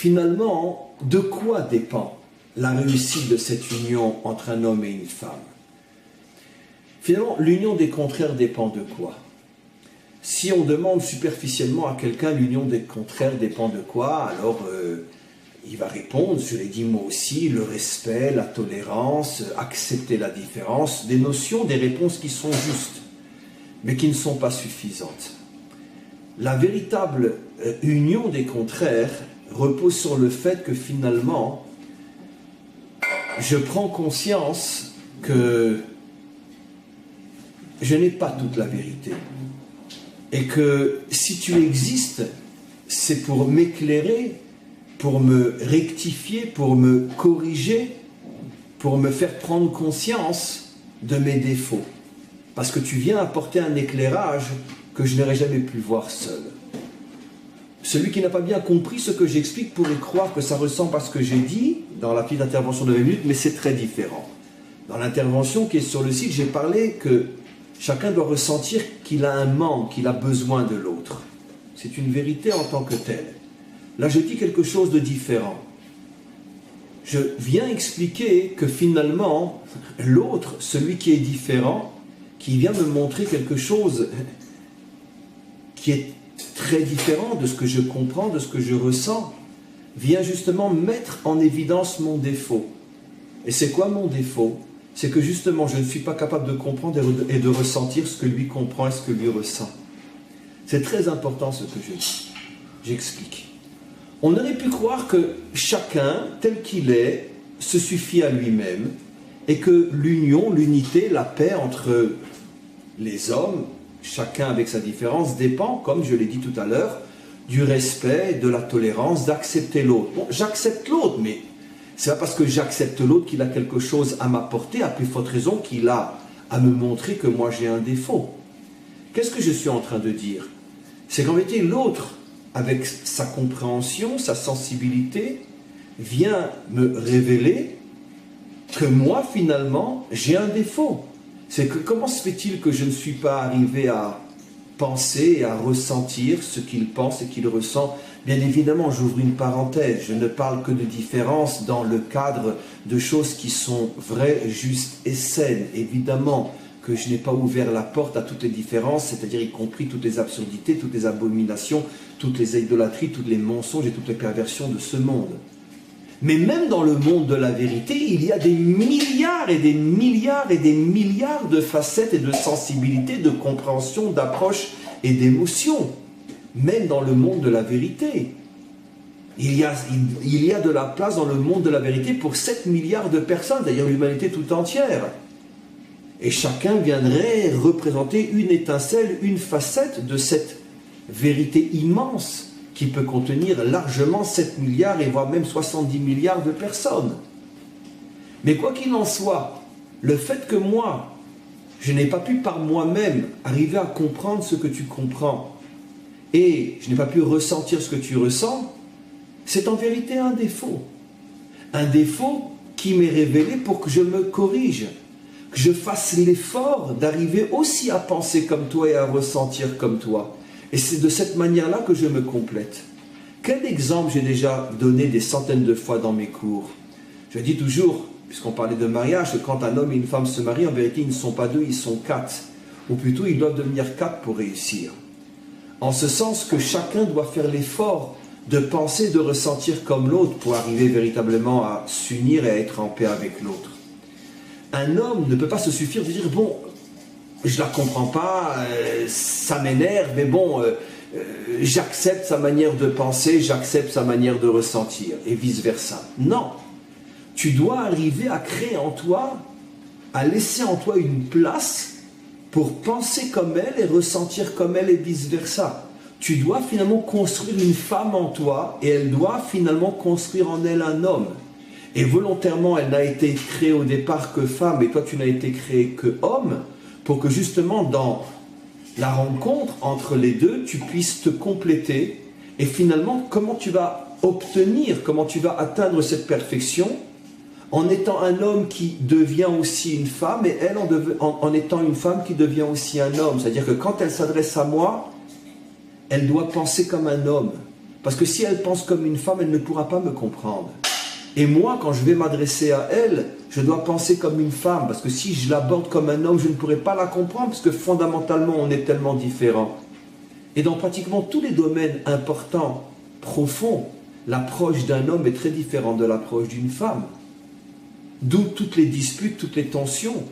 finalement, de quoi dépend la réussite de cette union entre un homme et une femme? Finalement, l'union des contraires dépend de quoi? Si on demande superficiellement à quelqu'un l'union des contraires dépend de quoi, alors il va répondre, je l'ai dit moi aussi, le respect, la tolérance, accepter la différence, des notions, des réponses qui sont justes, mais qui ne sont pas suffisantes. La véritable union des contraires repose sur le fait que finalement, je prends conscience que je n'ai pas toute la vérité. Et que si tu existes, c'est pour m'éclairer, pour me rectifier, pour me corriger, pour me faire prendre conscience de mes défauts. Parce que tu viens apporter un éclairage que je n'aurais jamais pu voir seul. Celui qui n'a pas bien compris ce que j'explique pourrait croire que ça ressemble à ce que j'ai dit dans la petite intervention de 20 minutes, mais c'est très différent. Dans l'intervention qui est sur le site, j'ai parlé que chacun doit ressentir qu'il a un manque, qu'il a besoin de l'autre. C'est une vérité en tant que telle. Là, je dis quelque chose de différent. Je viens expliquer que finalement, l'autre, celui qui est différent, qui vient me montrer quelque chose qui est très différent de ce que je comprends, de ce que je ressens, vient justement mettre en évidence mon défaut. Et c'est quoi mon défaut? C'est que justement, je ne suis pas capable de comprendre et de ressentir ce que lui comprend et ce que lui ressent. C'est très important ce que je dis. J'explique. On aurait pu croire que chacun, tel qu'il est, se suffit à lui-même et que l'union, l'unité, la paix entre les hommes, chacun avec sa différence, dépend, comme je l'ai dit tout à l'heure, du respect, de la tolérance, d'accepter l'autre. Bon, j'accepte l'autre, mais c'est pas parce que j'accepte l'autre qu'il a quelque chose à m'apporter, à plus forte raison qu'il a à me montrer que moi j'ai un défaut. Qu'est-ce que je suis en train de dire? C'est qu'en réalité, l'autre, avec sa compréhension, sa sensibilité, vient me révéler que moi, finalement, j'ai un défaut. C'est que comment se fait-il que je ne suis pas arrivé à penser et à ressentir ce qu'il pense et qu'il ressent? Bien évidemment, j'ouvre une parenthèse, je ne parle que de différences dans le cadre de choses qui sont vraies, justes et saines. Évidemment que je n'ai pas ouvert la porte à toutes les différences, c'est-à-dire y compris toutes les absurdités, toutes les abominations, toutes les idolâtries, tous les mensonges et toutes les perversions de ce monde. Mais même dans le monde de la vérité, il y a des milliards et des milliards et des milliards de facettes et de sensibilités, de compréhension, d'approche et d'émotions. Même dans le monde de la vérité. Il y a de la place dans le monde de la vérité pour 7 milliards de personnes, d'ailleurs l'humanité tout entière. Et chacun viendrait représenter une étincelle, une facette de cette vérité immense qui peut contenir largement 7 milliards et voire même 70 milliards de personnes. Mais quoi qu'il en soit, le fait que moi, je n'ai pas pu par moi-même arriver à comprendre ce que tu comprends, et je n'ai pas pu ressentir ce que tu ressens, c'est en vérité un défaut. Un défaut qui m'est révélé pour que je me corrige, que je fasse l'effort d'arriver aussi à penser comme toi et à ressentir comme toi. Et c'est de cette manière-là que je me complète. Quel exemple j'ai déjà donné des centaines de fois dans mes cours? Je dis toujours, puisqu'on parlait de mariage, que quand un homme et une femme se marient, en vérité, ils ne sont pas deux, ils sont quatre. Ou plutôt, ils doivent devenir quatre pour réussir. En ce sens que chacun doit faire l'effort de penser, de ressentir comme l'autre pour arriver véritablement à s'unir et à être en paix avec l'autre. Un homme ne peut pas se suffire de dire, bon, je ne la comprends pas, ça m'énerve, mais bon, j'accepte sa manière de penser, j'accepte sa manière de ressentir, et vice-versa. Non, tu dois arriver à créer en toi, à laisser en toi une place pour penser comme elle et ressentir comme elle et vice-versa. Tu dois finalement construire une femme en toi et elle doit finalement construire en elle un homme. Et volontairement, elle n'a été créée au départ que femme et toi tu n'as été créé que homme pour que justement dans la rencontre entre les deux, tu puisses te compléter et finalement comment tu vas obtenir, comment tu vas atteindre cette perfection en étant un homme qui devient aussi une femme et elle en étant une femme qui devient aussi un homme. C'est-à-dire que quand elle s'adresse à moi, elle doit penser comme un homme. Parce que si elle pense comme une femme, elle ne pourra pas me comprendre. Et moi, quand je vais m'adresser à elle, je dois penser comme une femme. Parce que si je l'aborde comme un homme, je ne pourrai pas la comprendre. Parce que fondamentalement, on est tellement différents. Et dans pratiquement tous les domaines importants, profonds, l'approche d'un homme est très différente de l'approche d'une femme. D'où toutes les disputes, toutes les tensions.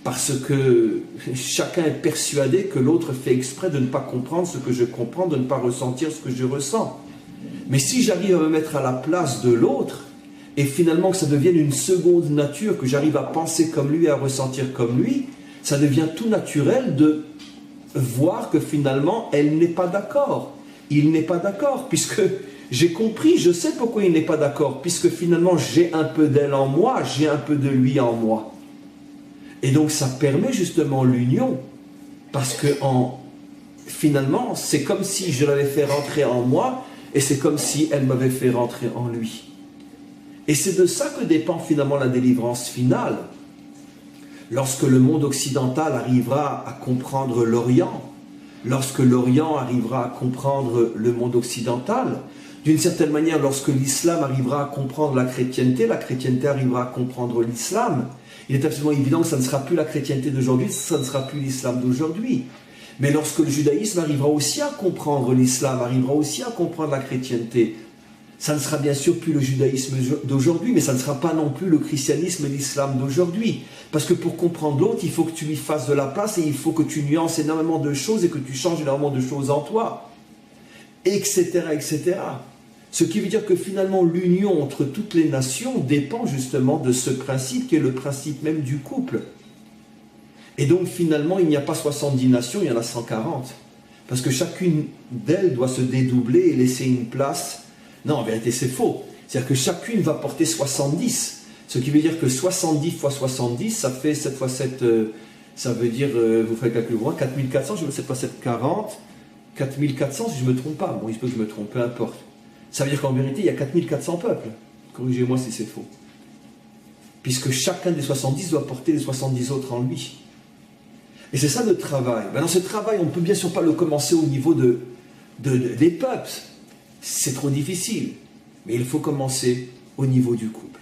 Parce que chacun est persuadé que l'autre fait exprès de ne pas comprendre ce que je comprends, de ne pas ressentir ce que je ressens. Mais si j'arrive à me mettre à la place de l'autre, et finalement que ça devienne une seconde nature, que j'arrive à penser comme lui, à ressentir comme lui, ça devient tout naturel de voir que finalement, elle n'est pas d'accord. Il n'est pas d'accord, puisque j'ai compris, je sais pourquoi il n'est pas d'accord, puisque finalement, j'ai un peu d'elle en moi, j'ai un peu de lui en moi. Et donc, ça permet justement l'union, parce que finalement, c'est comme si je l'avais fait rentrer en moi, et c'est comme si elle m'avait fait rentrer en lui. Et c'est de ça que dépend finalement la délivrance finale. Lorsque le monde occidental arrivera à comprendre l'Orient, lorsque l'Orient arrivera à comprendre le monde occidental, d'une certaine manière, lorsque l'islam arrivera à comprendre la chrétienté arrivera à comprendre l'islam, il est absolument évident que ça ne sera plus la chrétienté d'aujourd'hui, ça ne sera plus l'islam d'aujourd'hui. Mais lorsque le judaïsme arrivera aussi à comprendre l'islam, arrivera aussi à comprendre la chrétienté, ça ne sera bien sûr plus le judaïsme d'aujourd'hui, mais ça ne sera pas non plus le christianisme et l'islam d'aujourd'hui. Parce que pour comprendre l'autre, il faut que tu lui fasses de la place et il faut que tu nuances énormément de choses et que tu changes énormément de choses en toi. Etc., etc. Ce qui veut dire que finalement l'union entre toutes les nations dépend justement de ce principe qui est le principe même du couple. Et donc finalement il n'y a pas 70 nations, il y en a 140. Parce que chacune d'elles doit se dédoubler et laisser une place. Non, en vérité c'est faux. C'est-à-dire que chacune va porter 70. Ce qui veut dire que 70 fois 70, ça fait 7 fois 7, ça veut dire, vous faites le calcul loin, 4400, je veux 7 fois 7, 40. 4400 si je ne me trompe pas. Bon, il se peut que je me trompe, peu importe. Ça veut dire qu'en vérité, il y a 4400 peuples. Corrigez-moi si c'est faux. Puisque chacun des 70 doit porter les 70 autres en lui. Et c'est ça le travail. Dans ce travail, on ne peut bien sûr pas le commencer au niveau des peuples. C'est trop difficile. Mais il faut commencer au niveau du couple.